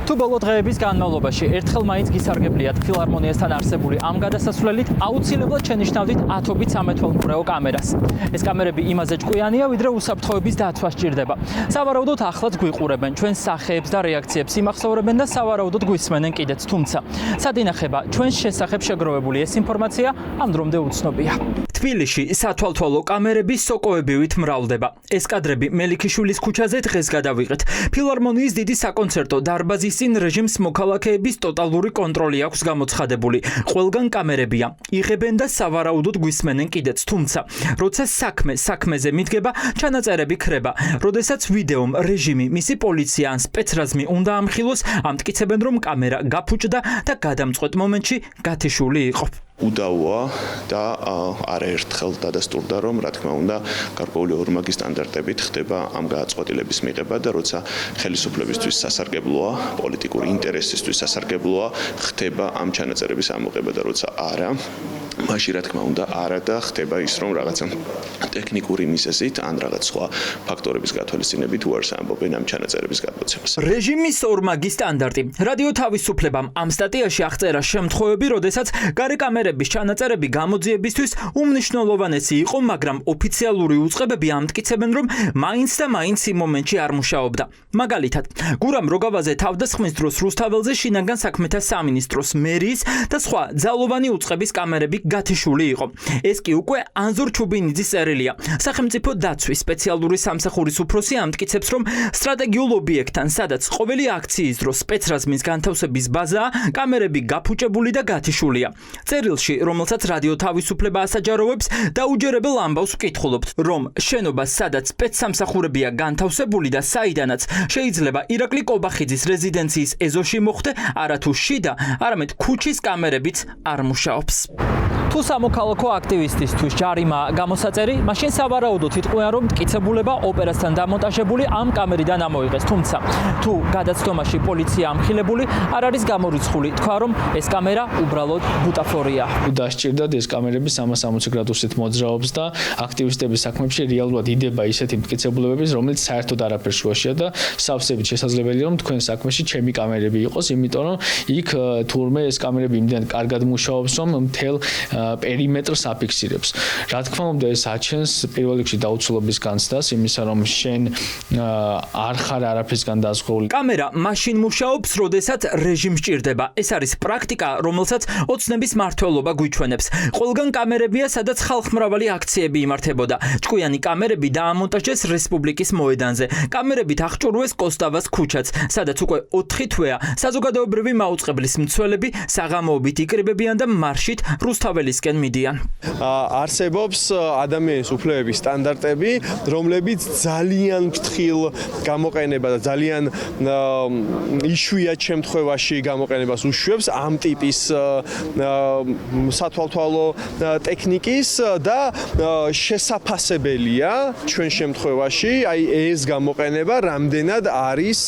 თუ ბოლო დღეების განმავლობაში ერთხელ მაინც გისარგებლიათ ფილარმონიასთან არსებული ამ გადასასვლელით, აუცილებლად შენიშნავდით ათობით სამეთვალყურეო კამერას. ეს კამერები იმაზე ჭკვიანია, ვიდრე უსაფრთხოების დაცვა სჭირდება. სავარაუდოდ ახლაც გვიყურებენ ჩვენს სახეებს და რეაქციებს იმახსოვრებენ და სავარაუდოდ გვისმენენ კიდეც, თუმცა სად ინახება ჩვენს შესახებ შეგროვებული ეს ინფორმაცია ამ დრომდე უცნობია. თბილისში სათვალთვალო კამერები სოკოებივით მრავლდება. ეს კადრები მელიქიშვილის ქუჩაზე დღეს გადავიღეთ. ფილარმონიის დიდი საკონცერტო დარბაზის წინ რეჟიმს მოქალაქეების ტოტალური კონტროლი აქვს გამოცხადებული. ყველგან კამერებია. იღებენ და სავარაუდოდ გვისმენენ კიდეც, თუმცა როცა საქმეზე მიდგება, ჩანაწერები ქრება. როდესაც ვიდეომ რეჟიმი, მისი პოლიცია ან სპეცრაზმი უნდა ამხილოს, ამტკიცებენ რომ კამერა გაფუჭდა და გადამწყვეტ მომენტში გათიშული იყო. უდავოა და არაერთხელ დადასტურდა რომ რა თქმა უნდა გარკვეული ორმაგი სტანდარტებით ხდება ამ გადაწყვეტილების მიღება და როცა ხელისუფლებისთვის სასარგებლოა, პოლიტიკური ინტერესისთვის სასარგებლოა, ხდება ამ ჩანაწერების ამოღება და როცა არა, მაშინ რა თქმა უნდა არა და ხდება ის რომ რაღაცა ტექნიკური მიზეზით ან რაღაც სხვა ფაქტორების გათვალისწინებით უარს ამბობენ ამ ჩანაწერების გადმოცემას. რეჟიმის ორმაგი სტანდარტი. რადიო თავისუფლებამ ამ სტატიაში აღწერა შემთხვევები, როდესაც გარე კამერების ჩანაწერები გამოძიებისთვის უმნიშვნელოვანესი იყო, მაგრამ ოფიციალური უწყებები ამტკიცებენ, რომ მაინც და მაინც იმ მომენტში არ მუშაობდა. მაგალითად, გურამ როგავაზე თავდასხმის დროს რუსთაველზე შინაგან საქმეთა სამინისტროს, მერიის და სხვა ძალოვანი უწყების კამერები გათიშული იყო. ეს კი უკვე ანზორ ჩუბინიძის წერილია. სახელმწიფო დაცვის სპეციალური სამსახურის უფროსი ამტკიცებს, რომ სტრატეგიულ ობიექტთან, სადაც ყოველი აქციის დროს სპეცრაზმის განთავსების ბაზაა, კამერები გაფუჭებული და გათიშულია. წერილში, რომელსაც რადიო თავისუფლება ასაჯაროვებს, დაუჯერებელ ამბავს ვკითხულობთ, რომ შენობა, სადაც სპეცსამსახურებია განთავსებული და საიდანაც შეიძლება ირაკლი კობახიძის რეზიდენციის ეზოში მოხვდე, არათუ შიდა, არამედ ქუჩის კამერებიც არ მუშაობს. თუ სამოქალაქო აქტივისტისთვის ჯარიმა გამოსაწერი, მაშინ სავარაუდოდ იტყვიან, რომ მტკიცებულება ოპერასთან დამონტაჟებული ამ კამერიდან ამოიღეს. თუმცა, თუ გადაცდომაში პოლიცია ამხილებული, არ არის გამორიცხული თქვა, რომ ეს კამერა უბრალოდ ბუტაფორია. დასჭირდათ ეს კამერები 360 გრადუსით მოძრაობს და აქტივისტების საქმეებში რეალურად იდება ისეთი მტკიცებულებების, რომელიც საერთოდ არაფერ შუაშია და სავსებით შესაძლებელია, რომ თქვენ საქმეში ჩემი კამერები იყოს, იმიტომ რომ იქ თურმე ეს კამერები იმდენ კარგად მუშაობს, რომ მთელ პერიმეტრს აფიქსირებს. რა თქმა უნდა, ეს აჩენს პირველ რიგში დაუცველობის განცდას, იმისა რომ შენ არ ხარ არაფრისგან დაზღვეული. კამერა მაშინ მუშაობს, როდესაც რეჟიმს ჭირდება. ეს არის პრაქტიკა, რომელსაც ოცნების მმართველობა გვიჩვენებს. ყველგან კამერებია, სადაც ხალხმრავალი აქციები იმართებოდა. ჭკვიანი კამერები დაამონტაჟეს რესპუბლიკის მოედანზე. კამერებით აღჭურვეს კოსტავას ქუჩაც, სადაც უკვე 4 თვეა საზოგადოებრივი მაუწყებლის მცველები საღამოობით იკრიბებიან და მარშით რუსთაველისკენ მიდიან. არსებობს ადამიანის უფლებების სტანდარტები, რომლებიც ძალიან ფრთხილ გამოყენება და ძალიან იშვიათ შემთხვევაში გამოყენებას უშვებს ამ ტიპის სათვალთვალო ტექნიკის და შესაფასებელია ჩვენ შემთხვევაში აი ეს გამოყენება რამდენად არის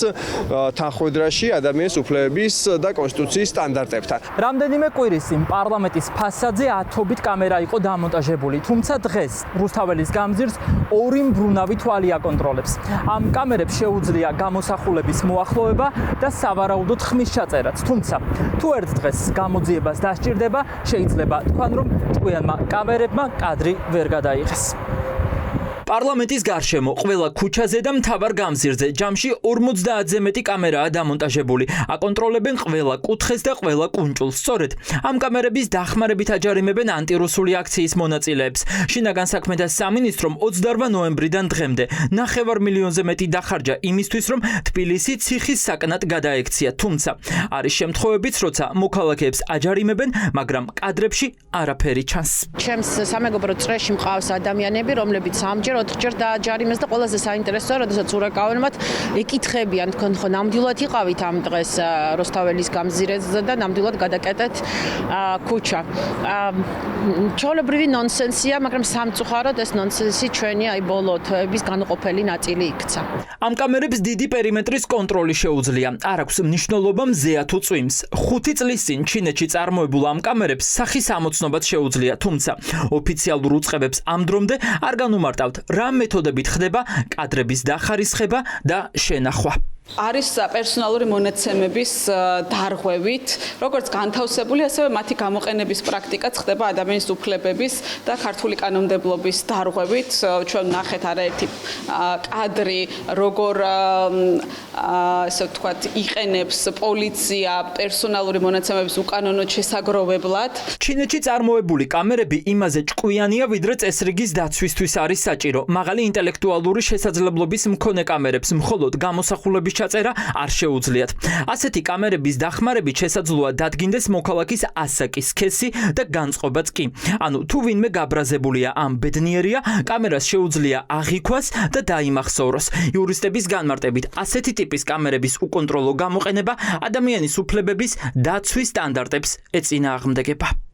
თანხმედრაში ადამიანის უფლებების და კონსტიტუციის სტანდარტებთან. რამდენიმე კვირის წინ პარლამენტის ფასადზე ათობით კამერა იყო დამონტაჟებული, თუმცა დღეს რუსთაველის გამზირს ორი მბრუნავი თვალი აკონტროლებს. ამ კამერებს შეუძლია გამოსახულების მოახლოება და სავარაუდოდ ხმის ჩაწერაც, თუმცა თუ ერთ დღეს გამოძიებას დასჭირდება, შეიძლება თქვან, რომ ჭკვიანმა კამერებმა კადრი ვერ გადაიღეს. პარლამენტის გარშემო ყველა ქუჩაზე და მთავარ გამზირზე ჯამში 50-ზე მეტი კამერაა დამონტაჟებული. აკონტროლებენ ყველა კუთხეს და ყველა კუნჭულს. სწორედ ამ კამერების დახმარებით აჯარიმებენ ანტირუსული აქციის მონაწილეებს. შინაგან საქმეთა სამინისტრომ 28 ნოემბრიდან დღემდე 9 მილიონზე მეტი დახარჯა იმისთვის, რომ თბილისი ციხის საკნად გადაექცია. თუმცა არის შემთხვევებიც, როცა მოქალაქეებს აჯარიმებენ, მაგრამ კადრებში არაფერი ჩანს. ჩემს სამეგობრო წრეში მყავს ადამიანები, რომლებიც ამჯერ 4-ჯერ დააჯარიმეს და ყველაზე საინტერესოა, როდესაც ურეკავენ მათ ეკითხებიან, თქვენ ხო ნამდვილად იყავით ამ დღეს რუსთაველის გამზირებზე და ნამდვილად გადაკეტეთ ქუჩა. ჩვეულებრივი ნონსენსია, მაგრამ სამწუხაროდ ეს ნონსენსი ჩვენი აი ბოლო თვეების განუყოფელი ნაწილი იქცა. ამ კამერებს დიდი პერიმეტრის კონტროლი შეუძლია. არ აქვს მნიშვნელობა მზეა თუ წვიმს. 5 წლის წინ ჩინეთში წარმოებულ ამ კამერებს სახის ამოცნობაც შეუძლია, თუმცა ოფიციალურ უწყებებს ამ დრომდე არ განუმარტავთ, რა მეთოდებით ხდება კადრების დახარისხება და შენახვა. არის პერსონალური მონაცემების დარღვევით, როგორც განთავსებული, ასევე მათი გამოყენების პრაქტიკაც ხდება ადამიანის უფლებების და ქართული კანონმდებლობის დარღვევით. ჩვენ ნახეთ არაერთი კადრი, როგორ ასე ვთქვათ, იყენებს პოლიცია პერსონალური მონაცემების უკანონოდ შესაგროვებლად. ჩინეთში წარმოებული კამერები იმაზე ჭკვიანია, ვიდრე წესრიგის დაცვისთვის არის საჭირო. მაღალი ინტელექტუალური შესაძლებლობის მქონე კამერებს მხოლოდ გამოსახულების ჩაწერა არ შეუძლიათ. ასეთი კამერების დახმარებით შესაძლოა დადგინდეს მოქალაქის ასაკი, სქესი და განწყობაც კი. ანუ თუ ვინმე გაბრაზებულია ან ბედნიერია, კამერას შეუძლია აღიქვას და დაიმახსოვროს. იურისტების განმარტებით, ასეთი ტიპის კამერების უკონტროლო გამოყენება ადამიანის უფლებების დაცვის სტანდარტებს ეწინააღმდეგება.